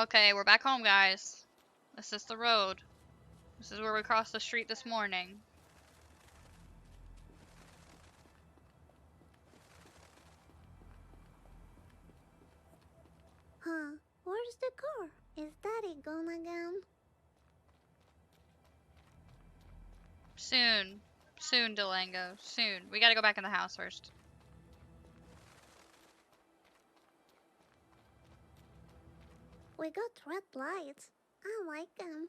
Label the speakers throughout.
Speaker 1: Okay, we're back home, guys. This is the road. This is where we crossed the street this morning.
Speaker 2: Huh? Where's the car? Is Daddy gone again?
Speaker 1: Soon. Soon, Delango. Soon. We gotta go back in the house first.
Speaker 2: We got red lights. I like them.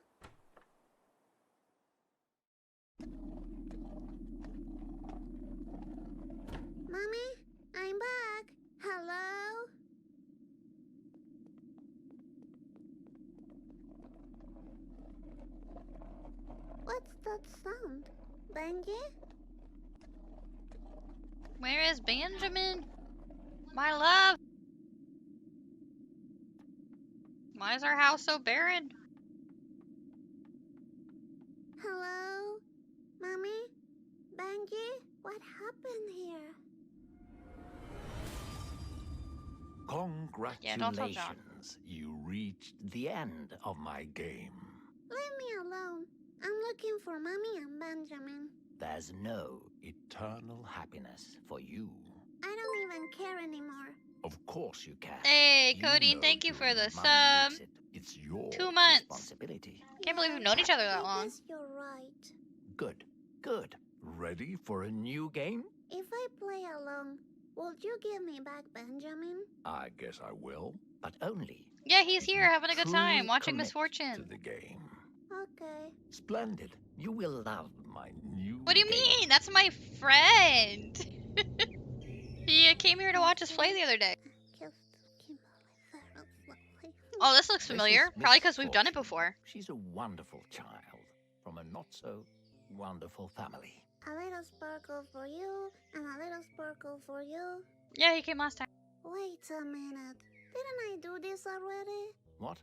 Speaker 2: Mommy, I'm back. Hello? What's that sound? Benji?
Speaker 1: Where is Benjamin? My love! Why is our house so barren?
Speaker 2: Hello? Mommy? Benji? What happened here?
Speaker 1: Yeah, don't tell John.
Speaker 3: Congratulations, you reached the end of my game.
Speaker 2: Leave me alone. I'm looking for Mommy and Benjamin.
Speaker 3: There's no eternal happiness for you.
Speaker 2: I don't even care anymore.
Speaker 3: Of course you can.
Speaker 1: Hey,
Speaker 3: You
Speaker 1: Cody,
Speaker 3: know
Speaker 1: thank you for
Speaker 3: doing
Speaker 1: the
Speaker 3: Mummy
Speaker 1: sub.
Speaker 3: makes it. It's your
Speaker 1: 2 months.
Speaker 3: responsibility.
Speaker 1: Can't believe we've known each other that
Speaker 2: I
Speaker 1: long.
Speaker 2: guess you're right.
Speaker 3: Good, good. Ready for a new game?
Speaker 2: If I play along, will you give me back Benjamin?
Speaker 3: I guess I will, but only
Speaker 1: Yeah, he's
Speaker 3: if
Speaker 1: here
Speaker 3: you
Speaker 1: having a good time,
Speaker 3: truly
Speaker 1: watching
Speaker 3: commit
Speaker 1: Misfortune.
Speaker 3: to the game.
Speaker 2: Okay.
Speaker 3: Splendid. You will love my new
Speaker 1: What do you
Speaker 3: game.
Speaker 1: mean? That's my friend. He came here to watch us play the other day. Oh, this looks
Speaker 3: This
Speaker 1: familiar.
Speaker 3: is
Speaker 1: Probably because we've done it
Speaker 3: Misfortune.
Speaker 1: before.
Speaker 3: She's a wonderful child from a not so wonderful family.
Speaker 2: A little sparkle for you, and a little sparkle for you.
Speaker 1: Yeah, he came last time.
Speaker 2: Wait a minute. Didn't I do this already?
Speaker 3: What?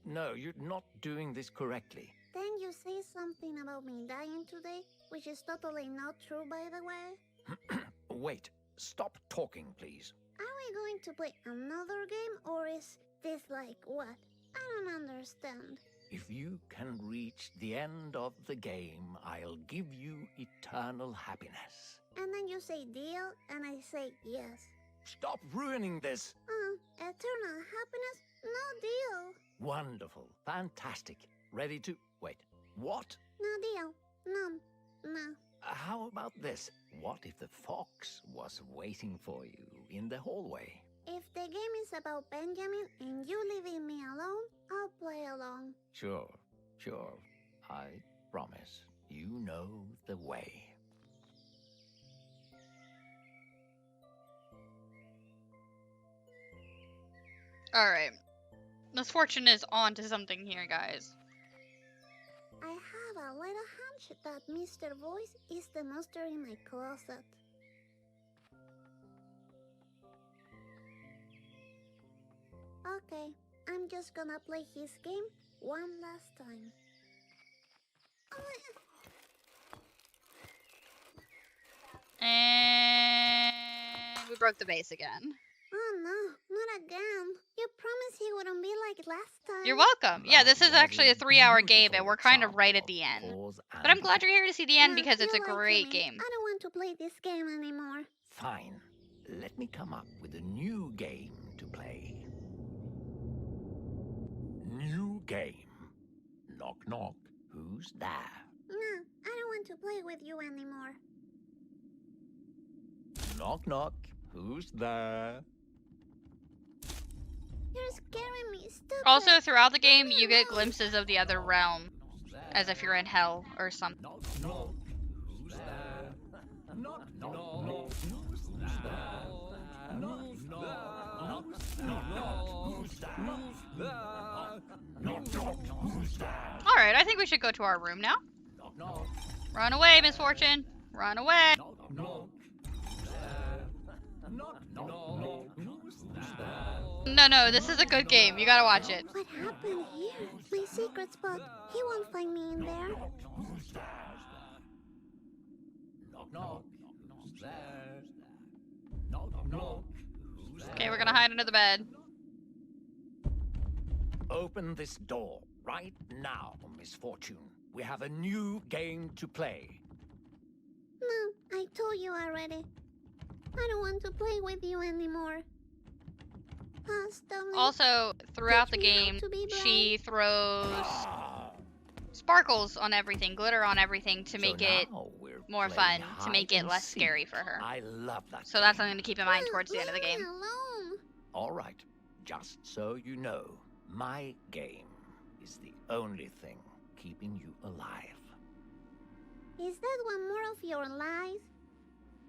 Speaker 3: No, you're not doing this correctly.
Speaker 2: Then you say something about me dying today, which is totally not true, by the way.
Speaker 3: Wait, stop talking, please.
Speaker 2: Are we going to play another game, or is this like what? I don't understand.
Speaker 3: If you can reach the end of the game, I'll give you eternal happiness.
Speaker 2: And then you say deal, and I say yes.
Speaker 3: Stop ruining this.
Speaker 2: Eternal happiness? No deal.
Speaker 3: Wonderful, fantastic. Ready to... Wait, what?
Speaker 2: No deal. No.
Speaker 3: How about this? What if the fox was waiting for you in the hallway?
Speaker 2: If the game is about Benjamin and you leaving me alone, I'll play along.
Speaker 3: Sure. I promise. You know the way.
Speaker 1: Alright. Misfortune is on to something here, guys.
Speaker 2: I have a little hunch that Mr. Voice is the monster in my closet. Okay, I'm just gonna play his game one last time.
Speaker 1: And we broke the base again.
Speaker 2: Oh no, not again. You promised he wouldn't be like last time.
Speaker 1: You're welcome. Yeah, this is actually a 3-hour game, and we're kind of right at the end. But I'm glad you're here to see the end because it's a
Speaker 2: you lied to
Speaker 1: great
Speaker 2: me.
Speaker 1: game.
Speaker 2: I don't want to play this game anymore.
Speaker 3: Fine. Let me come up with a new game to play. New game. Knock, knock. Who's there?
Speaker 2: No, I don't want to play with you anymore.
Speaker 3: Knock, knock. Who's there?
Speaker 2: You're scaring me. Stop
Speaker 1: Also,
Speaker 2: it.
Speaker 1: throughout the game,
Speaker 2: Leave me
Speaker 1: you get
Speaker 2: alone.
Speaker 1: glimpses of the other realm, as if you're in hell or something.
Speaker 3: Knock, knock. Who's there? Knock, knock. Who's there? Knock, knock. Who's there? Knock, knock. Who's there?
Speaker 1: Alright, I think we should go to our room now.
Speaker 3: Knock, knock.
Speaker 1: Run away, Misfortune. Run away.
Speaker 3: Knock, knock. Who's there? Knock, knock. Who's there?
Speaker 1: No, this is a good game. You gotta watch it.
Speaker 2: What happened here? My secret spot. He won't find me in there.
Speaker 3: Who's there? Knock, knock. Who's there? Knock, knock. Who's there?
Speaker 1: Okay, we're gonna hide under the bed.
Speaker 3: open this door right now, Misfortune. We have a new game to play.
Speaker 2: No, I told you already. I don't want to play with you anymore. Stop me.
Speaker 1: Also, throughout the
Speaker 2: Teach me how
Speaker 1: game,
Speaker 2: to be
Speaker 1: she throws
Speaker 3: Ah,
Speaker 1: sparkles on everything, glitter on everything to make
Speaker 3: so
Speaker 1: it
Speaker 3: now we're
Speaker 1: more
Speaker 3: playing
Speaker 1: fun, to make
Speaker 3: hide
Speaker 1: it
Speaker 3: and
Speaker 1: less
Speaker 3: seek.
Speaker 1: scary for her.
Speaker 3: I love that
Speaker 1: So that's
Speaker 3: game.
Speaker 1: something to keep in mind towards the end of the
Speaker 2: Leave
Speaker 1: game.
Speaker 2: me alone.
Speaker 3: All right, just so you know, my game is the only thing keeping you alive.
Speaker 2: Is that one more of your lies?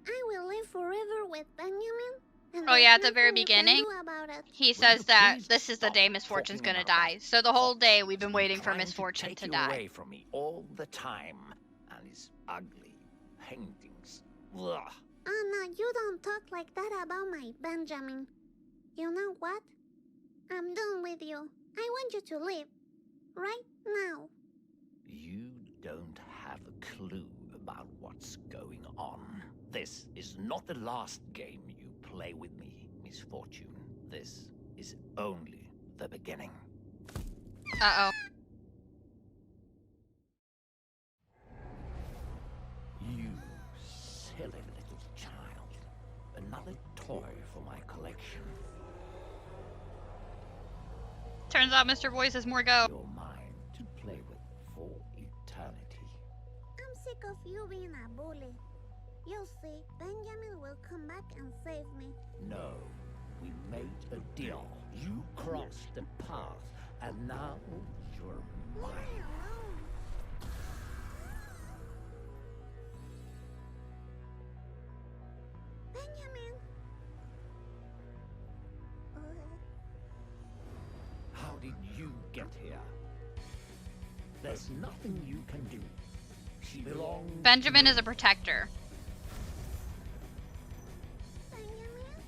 Speaker 2: I will live forever with Benjamin. And
Speaker 1: Oh yeah, at the
Speaker 2: there's
Speaker 1: very
Speaker 2: nothing you can
Speaker 1: beginning,
Speaker 2: do about it.
Speaker 1: he
Speaker 3: Will
Speaker 1: says
Speaker 3: you
Speaker 1: that
Speaker 3: please
Speaker 1: this is the
Speaker 3: stop
Speaker 1: day Misfortune's
Speaker 3: talking
Speaker 1: gonna
Speaker 3: about
Speaker 1: die.
Speaker 3: that
Speaker 1: So the whole
Speaker 3: fox
Speaker 1: day we've been
Speaker 3: that's
Speaker 1: waiting for
Speaker 3: trying
Speaker 1: Misfortune
Speaker 3: take
Speaker 1: to
Speaker 3: you
Speaker 1: die.
Speaker 3: away from me all the time, and his ugly paintings. Ugh.
Speaker 2: Anna, you don't talk like that about my Benjamin. You know what? I'm done with you. I want you to leave. Right now.
Speaker 3: You don't have a clue about what's going on. This is not the last game you play with me, Misfortune. This is only the beginning.
Speaker 1: Uh-oh.
Speaker 3: You silly little child. Another toy for my collection.
Speaker 1: Turns out Mr. Voice has more go.
Speaker 3: You're mine to play with for eternity.
Speaker 2: I'm sick of you being a bully. You'll see, Benjamin will come back and save me.
Speaker 3: No, we made a deal. You crossed the path, and now you're
Speaker 2: Leave me
Speaker 3: mine.
Speaker 2: alone. Benjamin.
Speaker 3: How did you get here? There's nothing you can do. She belongs to
Speaker 1: Benjamin
Speaker 3: you.
Speaker 1: is a protector.
Speaker 2: Benjamin?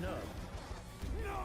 Speaker 3: No. No!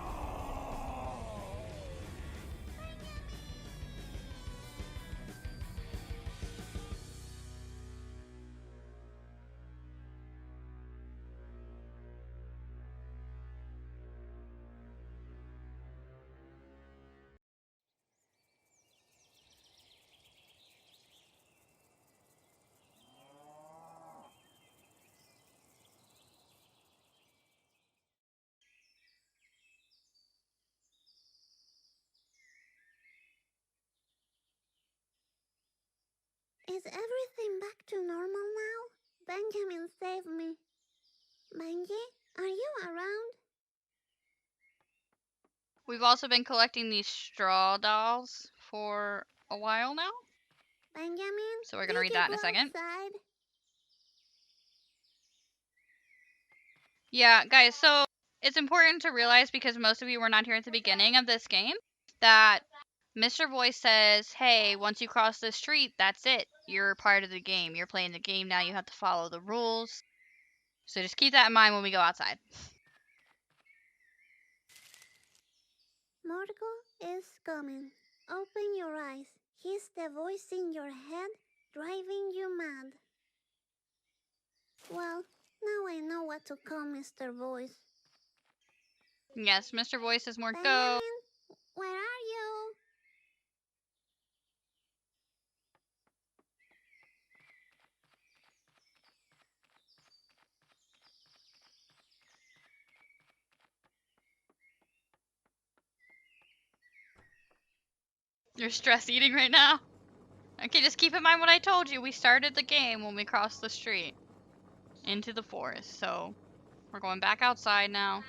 Speaker 2: Is everything back to normal now? Benjamin saved me. Benji, are you around?
Speaker 1: We've also been collecting these straw dolls for a while now.
Speaker 2: Benjamin,
Speaker 1: So we're gonna
Speaker 2: did
Speaker 1: read
Speaker 2: you
Speaker 1: that in
Speaker 2: go
Speaker 1: a second.
Speaker 2: outside?
Speaker 1: Yeah, guys, so it's important to realize, because most of you were not here at the beginning of this game, that Mr. Voice says, hey, once you cross the street, that's it. You're part of the game. You're playing the game now. You have to follow the rules. So just keep that in mind when we go outside.
Speaker 2: Morgul is coming. Open your eyes. He's the voice in your head, driving you mad. Well, now I know what to call Mr. Voice.
Speaker 1: Yes, Mr. Voice has more go.
Speaker 2: Benjamin, where are you?
Speaker 1: You're stress eating right now? Okay, just keep in mind what I told you. We started the game when we crossed the street into the forest. So we're going back outside now.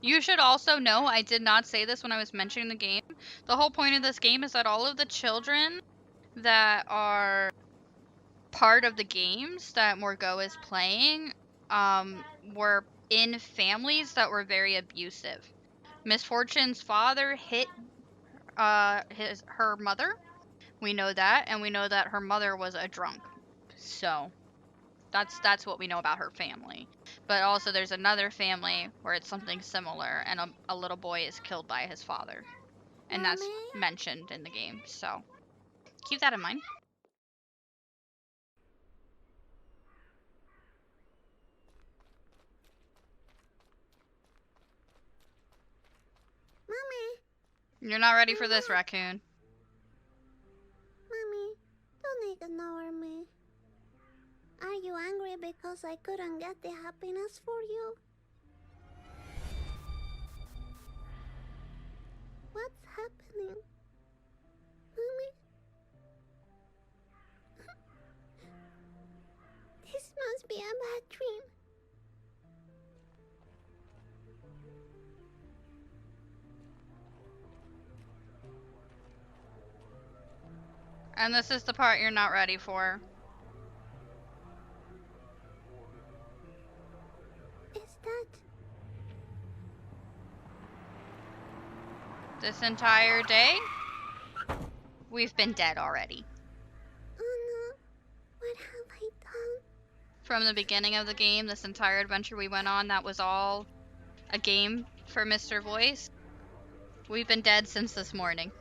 Speaker 1: You should also know, I did not say this when I was mentioning the game. The whole point of this game is that all of the children that are part of the games that Morgo is playing were in families that were very abusive. Misfortune's father hit her mother. We know that, and we know that her mother was a drunk. So that's what we know about her family. But also there's another family where it's something similar, and a little boy is killed by his father. and that's
Speaker 2: Mommy?
Speaker 1: mentioned in the game. So keep that in mind.
Speaker 2: Mommy?
Speaker 1: You're not ready for this, raccoon.
Speaker 2: Mommy, don't ignore me. Are you angry because I couldn't get the happiness for you? What's happening? Mommy? This must be a bad dream.
Speaker 1: And this is the part you're not ready for.
Speaker 2: Is that...
Speaker 1: This entire day, we've been dead already.
Speaker 2: Oh no. What have I done?
Speaker 1: From the beginning of the game, this entire adventure we went on, that was all a game for Mr. Voice. We've been dead since this morning.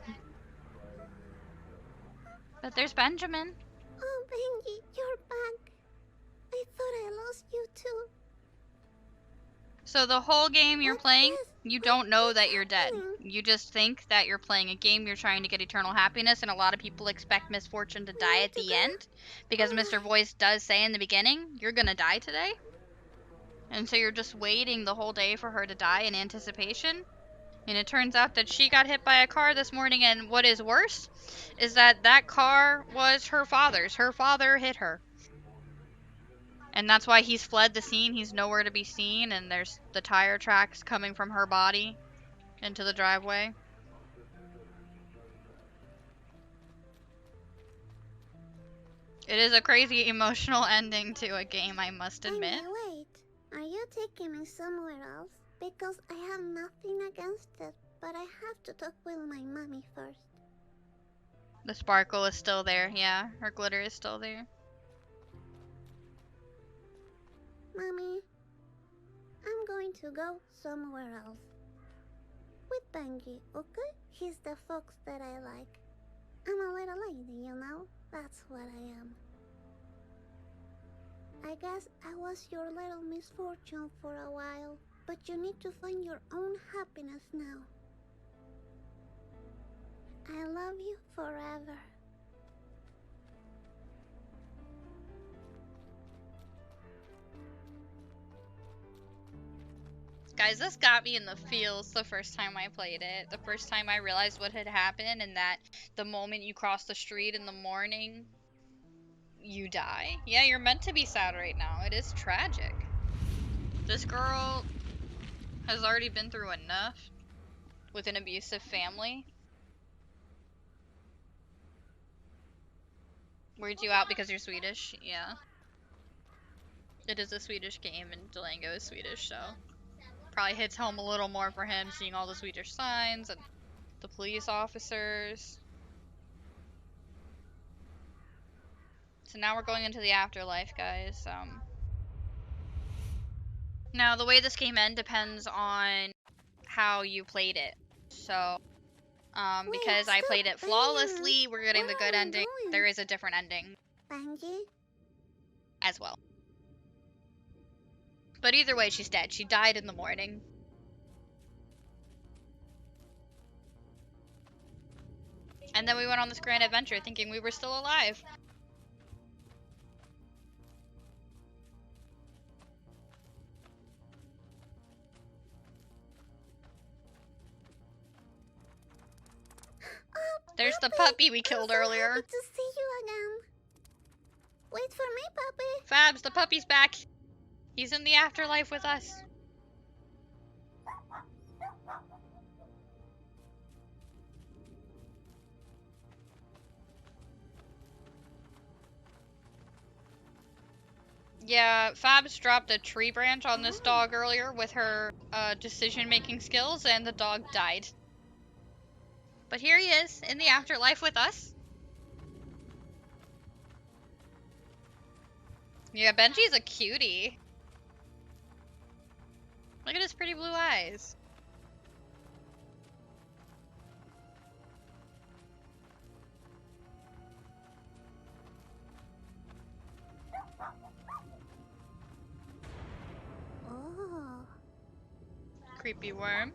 Speaker 1: But there's Benjamin.
Speaker 2: Oh, Benji, you're back. I thought I lost you too.
Speaker 1: So the whole game you're
Speaker 2: What's
Speaker 1: playing,
Speaker 2: this?
Speaker 1: you don't know
Speaker 2: What's
Speaker 1: that you're dead.
Speaker 2: happening?
Speaker 1: You just think that you're playing a game, you're trying to get eternal happiness, and a lot of people expect Misfortune to die at the end. Because Mr. Voice does say in the beginning, you're gonna die today. And so you're just waiting the whole day for her to die in anticipation. And it turns out that she got hit by a car this morning, and what is worse is that that car was her father's. Her father hit her. And that's why he's fled the scene. He's nowhere to be seen, and there's the tire tracks coming from her body into the driveway. It is a crazy emotional ending to a game, I must admit.
Speaker 2: Benji, wait. Are you taking me somewhere else? Because I have nothing against it, but I have to talk with my mommy first.
Speaker 1: The sparkle is still there, yeah. Her glitter is still there.
Speaker 2: Mommy, I'm going to go somewhere else. With Benji, okay? He's the fox that I like. I'm a little lady, you know? That's what I am. I guess I was your little misfortune for a while, but you need to find your own happiness now. I love you forever.
Speaker 1: Guys, this got me in the feels the first time I played it. The first time I realized what had happened, and that the moment you cross the street in the morning, you die. Yeah, you're meant to be sad right now. It is tragic. This girl has already been through enough with an abusive family. Weird you out because you're Swedish? Yeah. It is a Swedish game, and Durango is Swedish, so probably hits home a little more for him, seeing all the Swedish signs and the police officers. So now we're going into the afterlife, guys. Now the way this game ends depends on how you played it. So, because I played it flawlessly, we're getting the good ending. There is a different ending
Speaker 2: Benji?
Speaker 1: as well. But either way, she's dead. She died in the morning. And then we went on this grand adventure thinking we were still alive. There's the puppy we killed earlier.
Speaker 2: Happy to see you again. Wait for me, puppy.
Speaker 1: Fabs, the puppy's back. He's in the afterlife with us. Yeah, Fabs dropped a tree branch on this dog earlier with her decision-making skills, and the dog died. But here he is, in the afterlife with us. Yeah, Benji's a cutie. Look at his pretty blue eyes. creepy worm.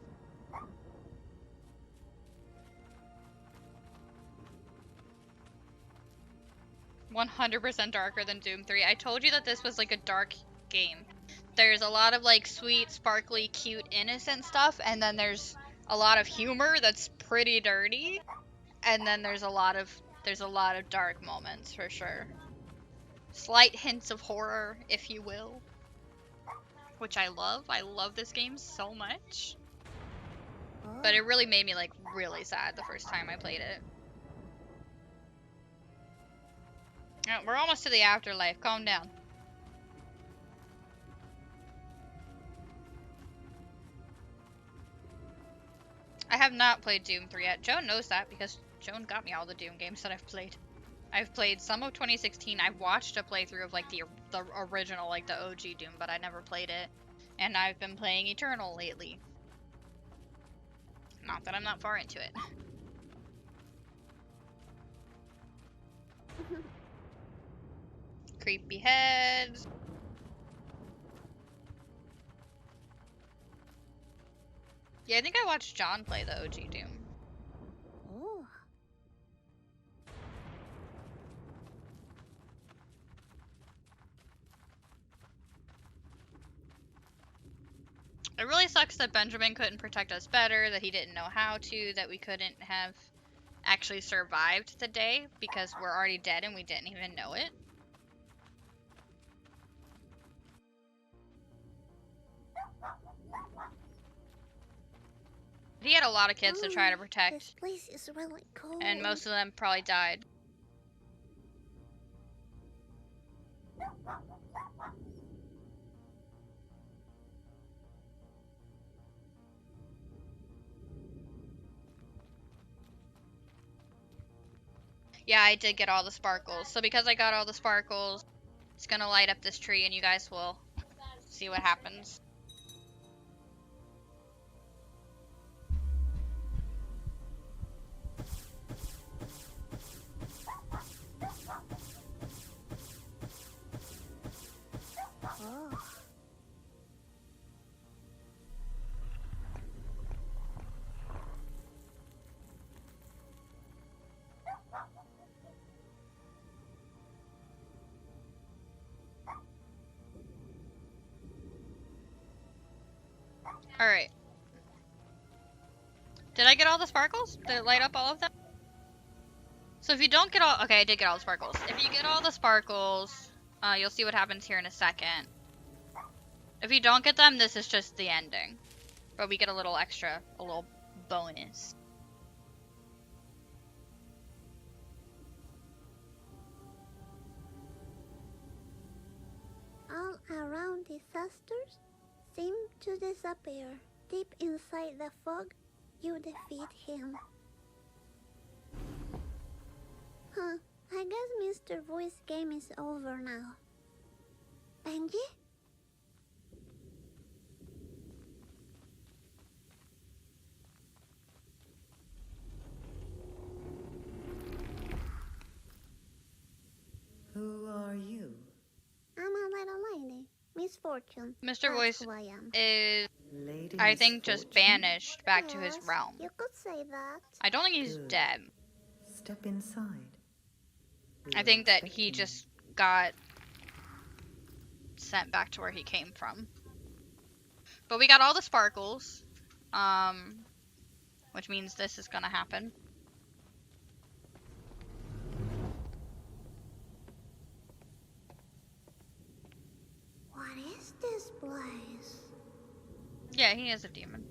Speaker 1: "100% darker than Doom 3. I told you that this was like a dark game. There's a lot of like sweet, sparkly, cute, innocent stuff, and then there's a lot of humor that's pretty dirty, and then there's a lot of dark moments for sure. Slight hints of horror, if you will, which I love. I love this game so much. But it really made me like really sad the first time I played it. We're almost to the afterlife. Calm down. I have not played Doom 3 yet. Joan knows that because Joan got me all the Doom games that I've played. I've played some of 2016. I've watched a playthrough of like the original, like the OG Doom, but I never played it. And I've been playing Eternal lately. Not that I'm not far into it. Creepy heads. Yeah, I think I watched John play the OG Doom.
Speaker 2: Oh.
Speaker 1: It really sucks that Benjamin couldn't protect us better, that he didn't know how to, that we couldn't have actually survived the day because we're already dead and we didn't even know it. He had a lot of kids to try to protect.
Speaker 2: This place is really cold.
Speaker 1: And most of them probably died. Yeah, I did get all the sparkles. So because I got all the sparkles, it's gonna light up this tree and you guys will see what happens.
Speaker 2: Oh.
Speaker 1: Alright. Did I get all the sparkles? Did it light up all of them? So if you don't get all... Okay, I did get all the sparkles. If you get all the sparkles, you'll see what happens here in a second. If you don't get them, this is just the ending. But we get a little extra, a little bonus.
Speaker 2: All around disasters seem to disappear. Deep inside the fog, you defeat him. Huh, I guess Mr. Voice game is over now. Benji?
Speaker 4: Who are you?
Speaker 2: I'm a little lady, Misfortune.
Speaker 1: Mr.
Speaker 2: That's
Speaker 1: Voice
Speaker 2: who I am.
Speaker 1: is,
Speaker 4: Lady
Speaker 1: I think, just
Speaker 4: Misfortune?
Speaker 1: banished back to his
Speaker 2: Yes,
Speaker 1: realm.
Speaker 2: You could say that.
Speaker 1: I don't think he's
Speaker 4: Good.
Speaker 1: dead.
Speaker 4: Step inside. We
Speaker 1: I
Speaker 4: were
Speaker 1: think that he
Speaker 4: expecting
Speaker 1: just got sent back to where he came from. But we got all the sparkles, which means this is gonna happen.
Speaker 2: What is this place?
Speaker 1: Yeah, he is a demon.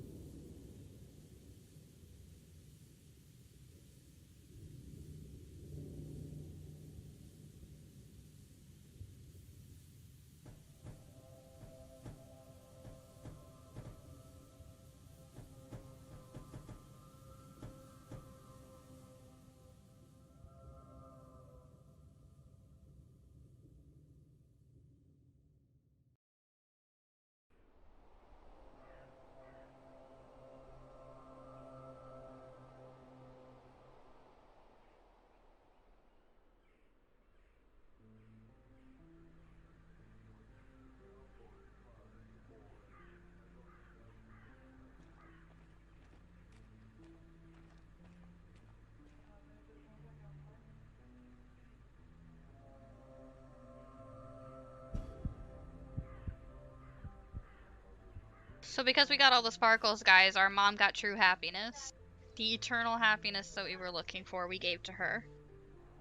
Speaker 1: So because we got all the sparkles, guys, our mom got true happiness. The eternal happiness that we were looking for, we gave to her.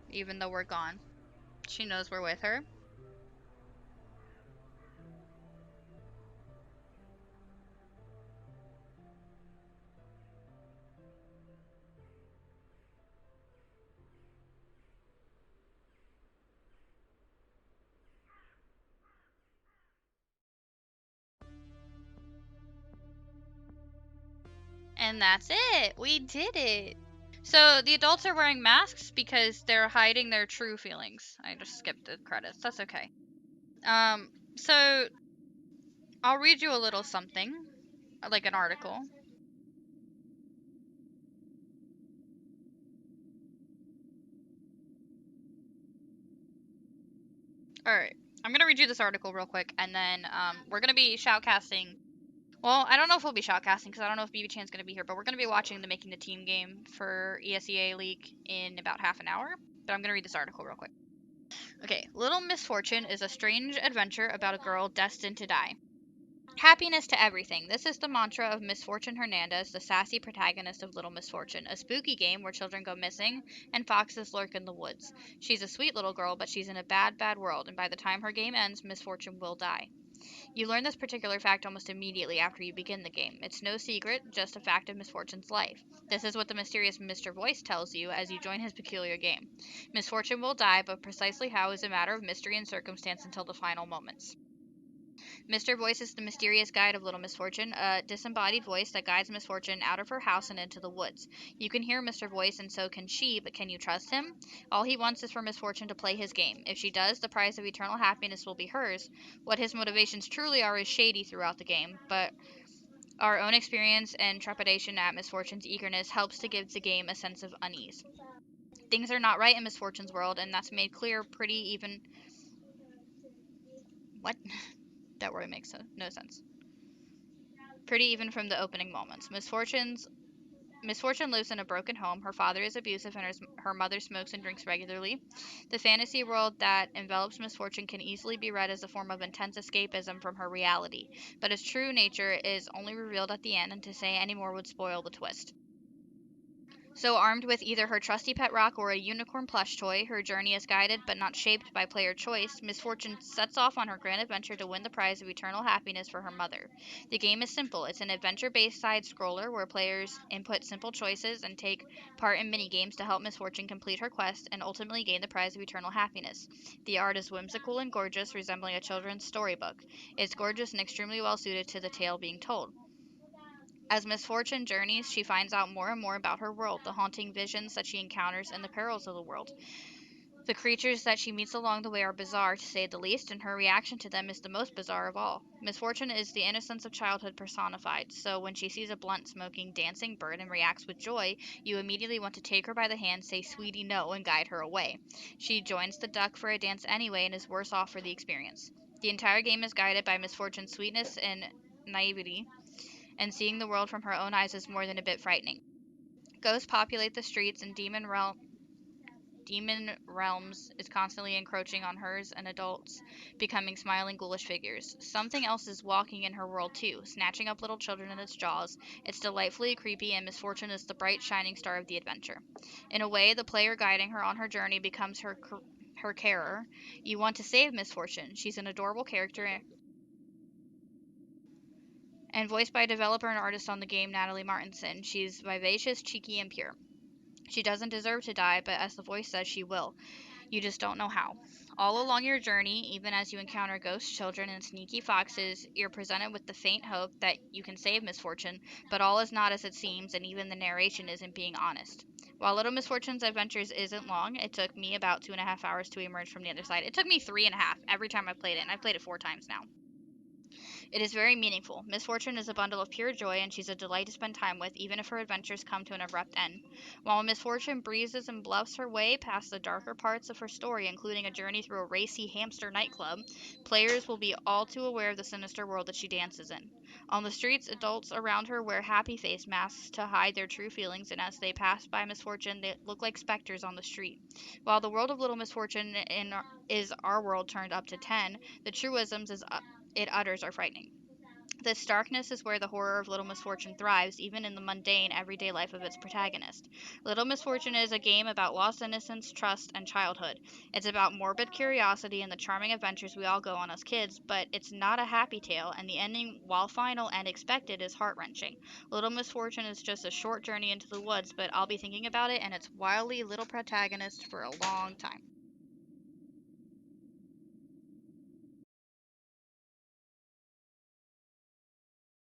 Speaker 1: Even though we're gone. She knows we're with her. And that's it. We did it. So the adults are wearing masks because they're hiding their true feelings. I just skipped the credits. That's okay. So I'll read you a little something, like an article. All right. I'm gonna read you this article real quick, and then we're gonna be shoutcasting. Well, I don't know if we'll be shoutcasting because I don't know if BB Chan's gonna be here, but we're gonna be watching the Making the Team game for ESEA League in about half an hour. But I'm gonna read this article real quick. Okay, Little Misfortune is a strange adventure about a girl destined to die. Happiness to everything. This is the mantra of Misfortune Hernandez, the sassy protagonist of Little Misfortune, a spooky game where children go missing and foxes lurk in the woods. She's a sweet little girl, but she's in a bad, bad world, and by the time her game ends, Misfortune will die. You learn this particular fact almost immediately after you begin the game. It's no secret, just a fact of Misfortune's life. This is what the mysterious Mr. Voice tells you as you join his peculiar game. Misfortune will die, but precisely how is a matter of mystery and circumstance until the final moments. Mr. Voice is the mysterious guide of Little Misfortune, a disembodied voice that guides Misfortune out of her house and into the woods. You can hear Mr. Voice, and so can she, but can you trust him? All he wants is for Misfortune to play his game. If she does, the prize of eternal happiness will be hers. What his motivations truly are is shady throughout the game, but our own experience and trepidation at Misfortune's eagerness helps to give the game a sense of unease. Things are not right in Misfortune's world, and that's made clear pretty even. What? That word makes no sense. Pretty even from the opening moments. Misfortune lives in a broken home. Her father is abusive and her mother smokes and drinks regularly. The fantasy world that envelops Misfortune can easily be read as a form of intense escapism from her reality, but its true nature is only revealed at the end, and to say any more would spoil the twist. So, armed with either her trusty pet rock or a unicorn plush toy, her journey is guided but not shaped by player choice. Misfortune sets off on her grand adventure to win the prize of eternal happiness for her mother. The game is simple. It's an adventure-based side-scroller where players input simple choices and take part in mini-games to help Misfortune complete her quest and ultimately gain the prize of eternal happiness. The art is whimsical and gorgeous, resembling a children's storybook. It's gorgeous and extremely well suited to the tale being told. As Misfortune journeys, she finds out more and more about her world, the haunting visions that she encounters, and the perils of the world. The creatures that she meets along the way are bizarre, to say the least, and her reaction to them is the most bizarre of all. Misfortune is the innocence of childhood personified, so when she sees a blunt smoking, dancing bird and reacts with joy, you immediately want to take her by the hand, say, "Sweetie, no," and guide her away. She joins the duck for a dance anyway and is worse off for the experience. The entire game is guided by Misfortune's sweetness and naivety, and seeing the world from her own eyes is more than a bit frightening. Ghosts populate the streets, and demon realms is constantly encroaching on hers and adults, becoming smiling, ghoulish figures. Something else is walking in her world too, snatching up little children in its jaws. It's delightfully creepy, and Misfortune is the bright, shining star of the adventure. In a way, the player guiding her on her journey becomes her carer. You want to save Misfortune. She's an adorable character and voiced by developer and artist on the game Natalie Martinson. She's vivacious, cheeky, and pure. She doesn't deserve to die, but as the voice says, she will. You just don't know how. All along your journey, even as you encounter ghost children and sneaky foxes, you're presented with the faint hope that you can save Misfortune, but all is not as it seems, and even the narration isn't being honest. While Little Misfortune's adventures isn't long, it took me about 2.5 hours to emerge from the other side. It took me 3.5 every time I played it, and I've played it 4 times now. It is very meaningful. Misfortune is a bundle of pure joy, and she's a delight to spend time with, even if her adventures come to an abrupt end. While Misfortune breezes and bluffs her way past the darker parts of her story, including a journey through a racy hamster nightclub, players will be all too aware of the sinister world that she dances in. On the streets, adults around her wear happy face masks to hide their true feelings, and as they pass by Misfortune, they look like specters on the street. While the world of Little Misfortune is our world turned up to 10, the truisms it utters are frightening. This darkness is where the horror of Little Misfortune thrives, even in the mundane, everyday life of its protagonist. Little Misfortune is a game about lost innocence, trust, and childhood. It's about morbid curiosity and the charming adventures we all go on as kids, but it's not a happy tale, and the ending, while final and expected, is heart wrenching. Little Misfortune is just a short journey into the woods, but I'll be thinking about it and its wily little protagonist for a long time.